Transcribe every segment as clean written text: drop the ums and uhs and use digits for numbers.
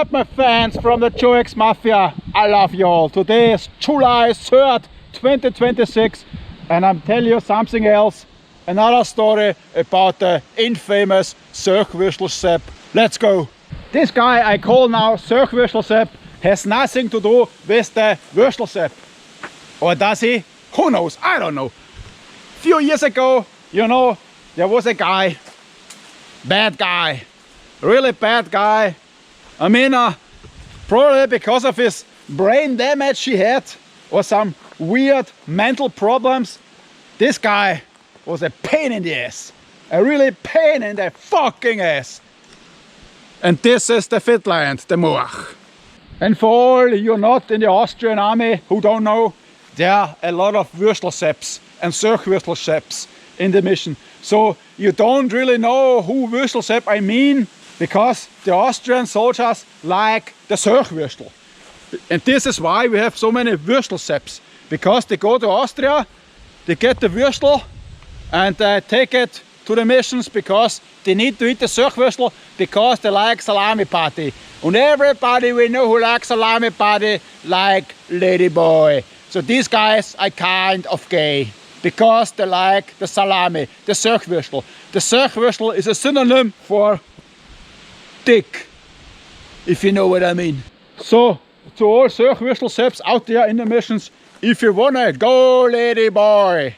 up, my fans from the Joe X Mafia? I love you all. Today is July 3rd, 2026, and I'm telling you something else. Another story about the infamous Selchwürstelsepp. Let's go. This guy I call now Selchwürstelsepp has nothing to do with the Würstelsepp. Or does he? Who knows? I don't know. Few years ago, you know, there was a guy, bad guy, really bad guy. I mean, probably because of his brain damage he had or some weird mental problems, this guy was a pain in the ass. A really pain in the fucking ass. And this is the Fitland, the Moach. And for all you not in the Austrian army who don't know, there are a lot of Würstelsepps and Sölchwürstelsepps in the mission. So you don't really know who Würstelsepp I mean, because the Austrian soldiers like the Sölchwürstel. And this is why we have so many Würstelsepps. Because they go to Austria, they get the Würstel and take it to the missions because they need to eat the Sölchwürstel because they like salami party. And everybody we know who likes salami party like ladyboy. So these guys are kind of gay because they like the salami, the Sölchwürstel. The Sölchwürstel is a synonym for dick, if you know what I mean. So to all Sölchwürstelseps out there in the missions, if you wanna go ladyboy,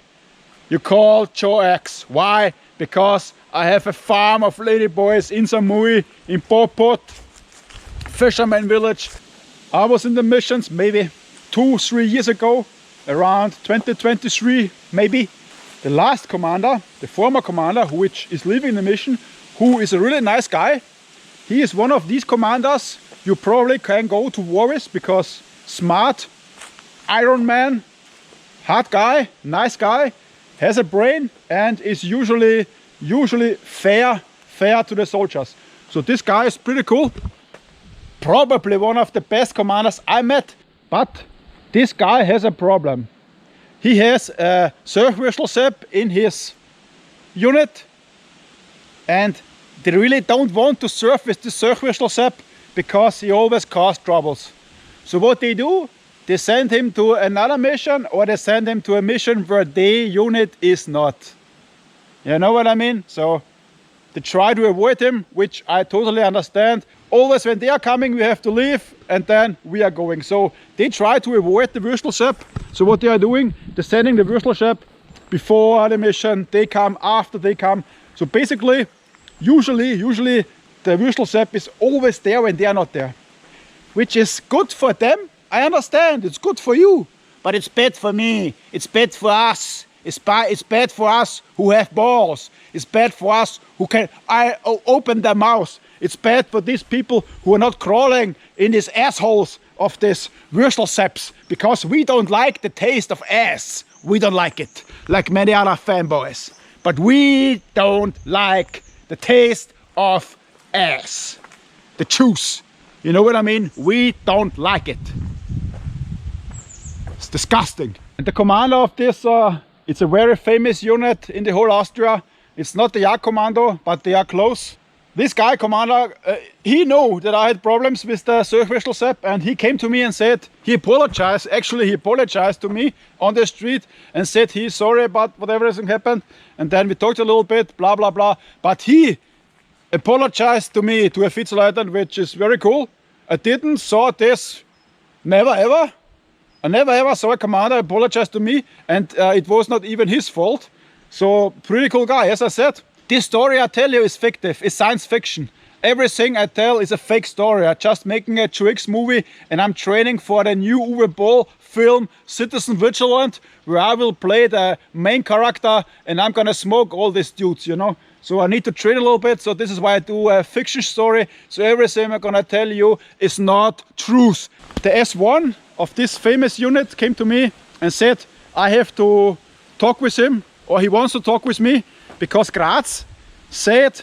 you call Joe X. Why? Because I have a farm of ladyboys in Samui, in Popot, fisherman village. I was in the missions maybe 2-3 years ago, around 2023 maybe. The last commander, the former commander, which is leaving the mission, who is a really nice guy. He is one of these commanders you probably can go to war with because smart, Iron Man, hard guy, nice guy, has a brain and is usually fair to the soldiers. So this guy is pretty cool. Probably one of the best commanders I met, but this guy has a problem. He has a Selchwürstelsepp in his unit and they really don't want to serve with the Selchwürstelsepp because he always causes troubles. So what they do, they send him to another mission or they send him to a mission where their unit is not. You know what I mean? So they try to avoid him, which I totally understand. Always when they are coming, we have to leave and then we are going. So they try to avoid the Würstelsepp. So what they are doing, they're sending the Würstelsepp before the mission, they come, after they come. So basically, usually the Würstelsepp is always there when they are not there. Which is good for them. I understand, it's good for you. But it's bad for me, it's bad for us. It's bad for us who have balls. It's bad for us who can open their mouth. It's bad for these people who are not crawling in these assholes of these Würstelsepps because we don't like the taste of ass. We don't like it, like many other fanboys. But we don't like the taste of ass. The juice. You know what I mean? We don't like it. It's disgusting. And the commander of this, it's a very famous unit in the whole Austria. It's not the Jagdkommando, but they are close. This guy, commander, he knew that I had problems with the Sölchwürstelsepp and he came to me and said, he apologized to me on the street and said he's sorry about whatever has happened. And then we talked a little bit, blah, blah, blah. But he apologized to me, to a Vizeleutnant, which is very cool. I didn't saw this, never ever. I never ever saw a commander apologize to me and it was not even his fault. So pretty cool guy, as I said. This story I tell you is fictive, is science fiction. Everything I tell is a fake story. I'm just making a X movie and I'm training for the new Uwe Boll film Citizen Vigilant, where I will play the main character and I'm gonna smoke all these dudes, you know. So I need to train a little bit, so this is why I do a fiction story. So everything I'm gonna tell you is not truth. The S1 of this famous unit came to me and said I have to talk with him, or he wants to talk with me, because Graz said,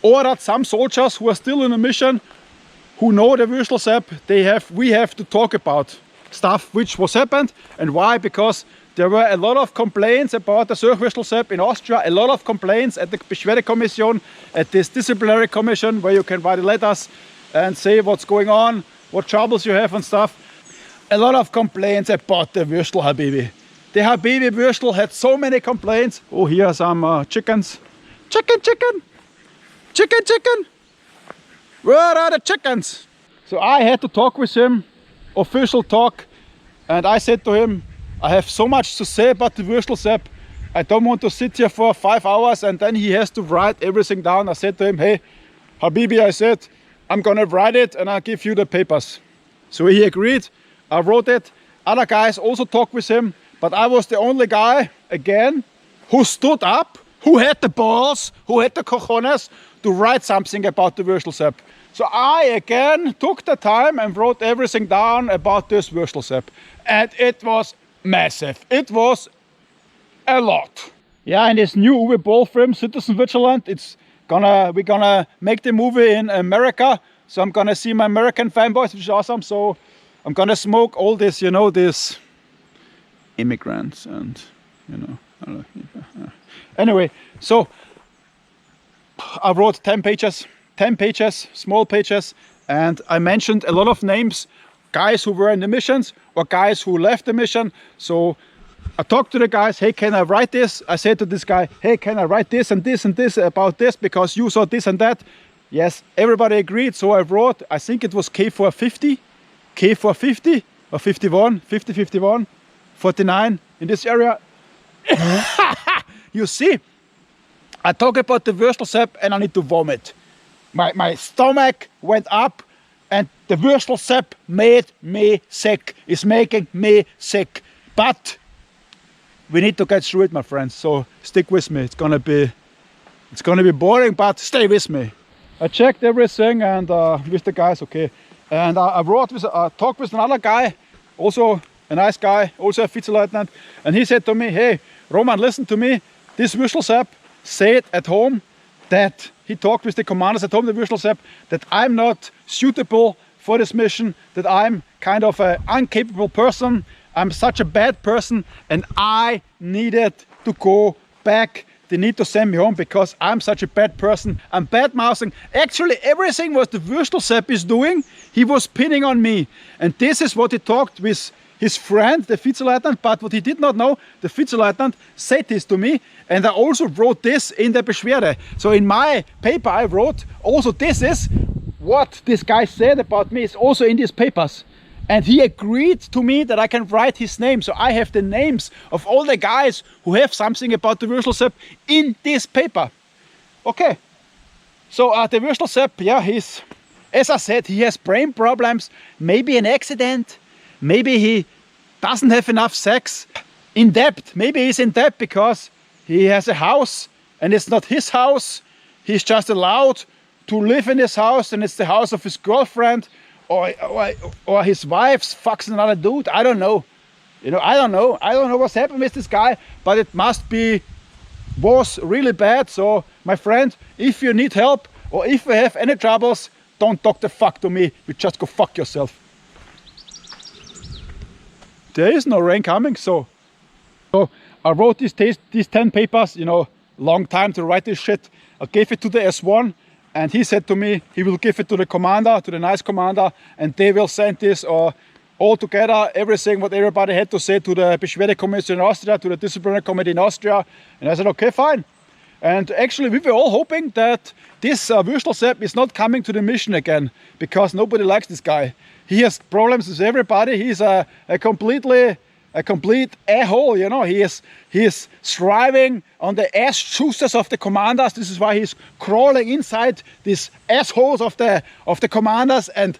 ordered some soldiers who are still in a mission, who know the Würstelsepp, we have to talk about stuff which was happened and why. Because there were a lot of complaints about the Sölchwürstelsepp in Austria, a lot of complaints at the Beschwerdekommission, at this disciplinary commission where you can write letters and say what's going on, what troubles you have and stuff. A lot of complaints about the Würstel Habibi. The Habibi Würstel had so many complaints. Oh, here are some chickens. Chicken. Where are the chickens? So I had to talk with him, official talk, and I said to him, I have so much to say about the Würstelsepp. I don't want to sit here for 5 hours and then he has to write everything down. I said to him, hey, Habibi, I said, I'm gonna write it and I'll give you the papers. So he agreed, I wrote it. Other guys also talked with him, but I was the only guy, again, who stood up, who had the balls, who had the cojones to write something about the Würstelsepp. So I again took the time and wrote everything down about this Würstelsepp. And it was massive. It was a lot. Yeah, in this new Uwe Boll film, Citizen Vigilant, we're gonna make the movie in America. So I'm gonna see my American fanboys, which is awesome. So I'm gonna smoke all this, you know, these immigrants and, you know. Anyway, so I wrote 10 pages, small pages, and I mentioned a lot of names, guys who were in the missions or guys who left the mission. So I talked to the guys, hey, can I write this? I said to this guy, hey, can I write this and this and this about this because you saw this and that? Yes, everybody agreed. So I wrote, I think it was K450 or 51, 50, 51, 49 in this area. You see, I talk about the Würstelsepp and I need to vomit. My stomach went up and the Würstelsepp made me sick. It's making me sick. But we need to get through it, my friends. So stick with me. It's gonna be boring, but stay with me. I checked everything and with the guys, okay. And I talked with another guy, also a nice guy, also a Vizeleutnant, and he said to me, hey, Roman, listen to me. This Würstelsepp said at home that he talked with the commanders at home, the Würstelsepp, that I'm not suitable for this mission, that I'm kind of an incapable person, I'm such a bad person, and I needed to go back. They need to send me home because I'm such a bad person. I'm bad mouthing. Actually, everything what the Würstelsepp is doing, he was pinning on me. And this is what he talked with his friend, the Vizeleutnant, but what he did not know, the Vizeleutnant said this to me, and I also wrote this in the Beschwerde. So in my paper I wrote, also this is what this guy said about me, is also in these papers. And he agreed to me that I can write his name. So I have the names of all the guys who have something about the Würstelsepp in this paper. Okay, so the Würstelsepp, yeah, as I said, he has brain problems, maybe an accident, maybe he doesn't have enough sex, in debt, maybe he's in debt because he has a house and it's not his house, he's just allowed to live in his house and it's the house of his girlfriend or his wife's fucks another dude. I don't know. You know, I don't know what's happened with this guy, but it was really bad. So my friend, if you need help or if you have any troubles, don't talk the fuck to me. You just go fuck yourself. There is no rain coming, so I wrote these 10 papers, you know, long time to write this shit. I gave it to the S1 and he said to me he will give it to the commander, to the nice commander, and they will send this all together, everything what everybody had to say to the Beschwerde Commission in Austria, to the disciplinary committee in Austria. And I said, okay, fine. And actually we were all hoping that this Würstelsepp is not coming to the mission again, because nobody likes this guy. He has problems with everybody. He's a complete a-hole, you know. He is thriving on the ass juices of the commanders. This is why he's crawling inside these assholes of the commanders and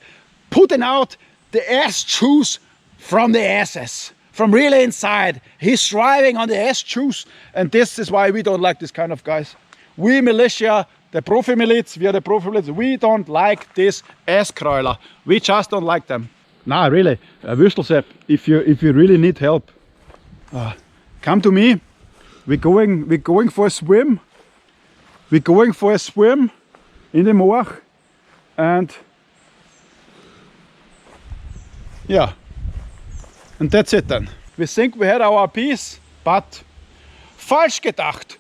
putting out the ass juice from the asses, from really inside. He's thriving on the ass juice, and this is why we don't like this kind of guys. We militia, the Profi-Miliz, we are the Profi-Miliz, we don't like this ass-crawler. We just don't like them. Nah, really, Würstelsepp, if you really need help, come to me. We're going for a swim. We're going for a swim in the Moor, and yeah, and that's it then. We think we had our piece, but falsch gedacht,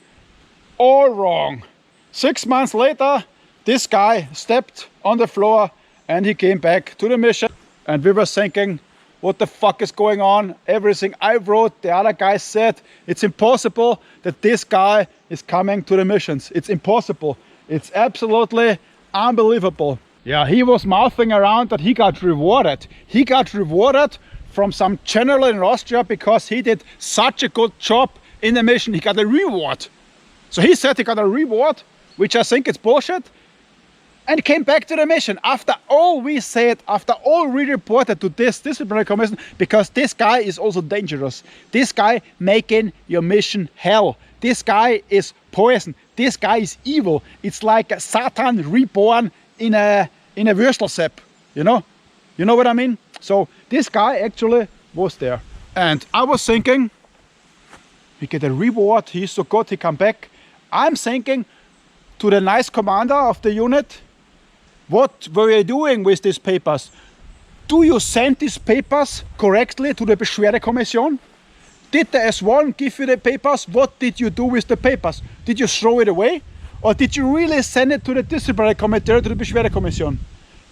all wrong. 6 months later, this guy stepped on the floor and he came back to the mission. And we were thinking, what the fuck is going on? Everything I wrote, the other guy said, it's impossible that this guy is coming to the missions. It's impossible. It's absolutely unbelievable. Yeah, he was mouthing around that he got rewarded. He got rewarded from some general in Austria because he did such a good job in the mission. He got a reward. So he said he got a reward, which I think is bullshit. And came back to the mission after all we said, after all we reported to this disciplinary commission, because this guy is also dangerous. This guy making your mission hell. This guy is poison. This guy is evil. It's like a Satan reborn in a Würstelsepp, you know? You know what I mean? So this guy actually was there. And I was thinking, he get a reward, he's so good, he come back. I'm thinking to the nice commander of the unit, what were you doing with these papers? Do you send these papers correctly to the Beschwerdekommission? Did the S1 give you the papers? What did you do with the papers? Did you throw it away? Or did you really send it to the disciplinary committee, to the Beschwerdekommission?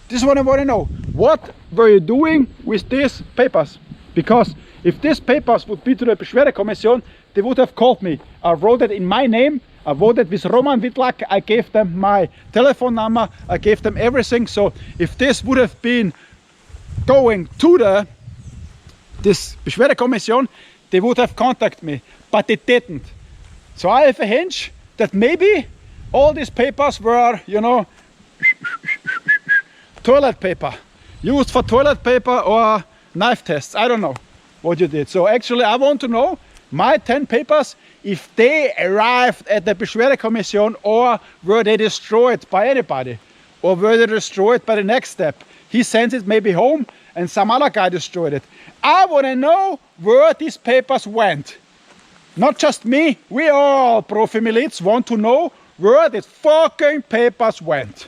This is what I want to know. What were you doing with these papers? Because if these papers would be to the Beschwerdekommission, they would have called me. I wrote it in my name. I voted with Roman Witlak. I gave them my telephone number. I gave them everything. So if this would have been going to this Beschwerdekommission, they would have contacted me, but they didn't. So I have a hunch that maybe all these papers were, you know, toilet paper, used for toilet paper or knife tests. I don't know what you did. So actually I want to know my 10 papers, if they arrived at the Beschwerdekommission, or were they destroyed by anybody, or were they destroyed by the next step. He sent it maybe home and some other guy destroyed it. I want to know where these papers went. Not just me, we all Profi Miliz want to know where these fucking papers went.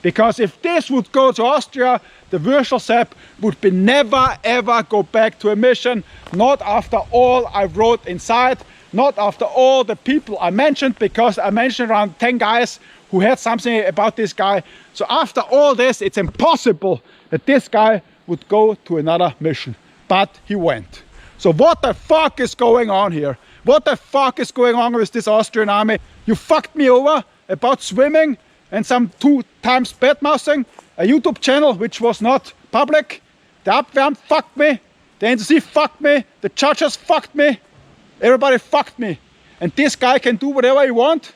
Because if this would go to Austria, the Würstelsepp would be never ever go back to a mission. Not after all I wrote inside, not after all the people I mentioned, because I mentioned around 10 guys who had something about this guy. So after all this, it's impossible that this guy would go to another mission. But he went. So what the fuck is going on here? What the fuck is going on with this Austrian army? You fucked me over about swimming and some 2 times badmouthing, a YouTube channel which was not public. The Abwehr fucked me, the NCC fucked me, the judges fucked me, everybody fucked me. And this guy can do whatever he wants?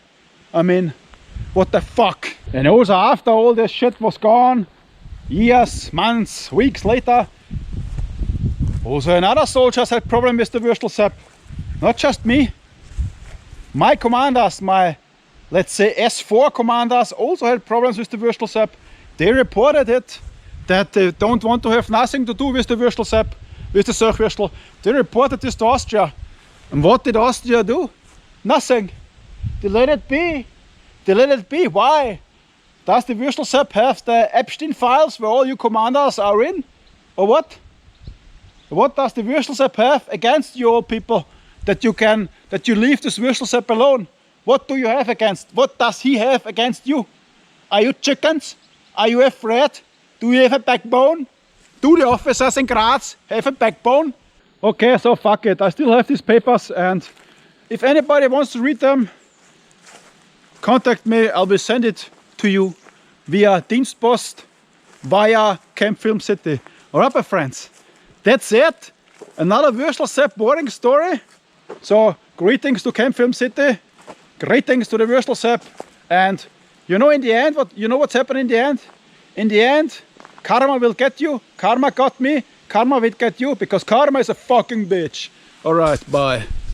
I mean, what the fuck? And also after all this shit was gone, years, months, weeks later, also another soldiers had problem with the Würstelsepp. Not just me. My commanders, my, let's say, S4 commanders also had problems with the Würstelsepp. They reported it, that they don't want to have nothing to do with the Würstelsepp, with the Sölchwürstel. They reported this to Austria. And what did Austria do? Nothing. They let it be. They let it be. Why? Does the Würstelsepp have the Epstein files where all you commanders are in? Or what? What does the Würstelsepp have against you all people that you leave this Würstelsepp alone? What do you have against? What does he have against you? Are you chickens? Are you afraid? Do you have a backbone? Do the officers in Graz have a backbone? Okay, so fuck it. I still have these papers, and if anybody wants to read them, contact me. I will send it to you via Dienstpost, via Camp Film City. Alright, my friends. That's it. Another Würstelsepp boring story. So greetings to Camp Film City. Greetings to the Würstelsepp. And you know in the end, what's happened in the end? In the end, karma will get you. Karma got me. Karma will get you, because karma is a fucking bitch. Alright, bye.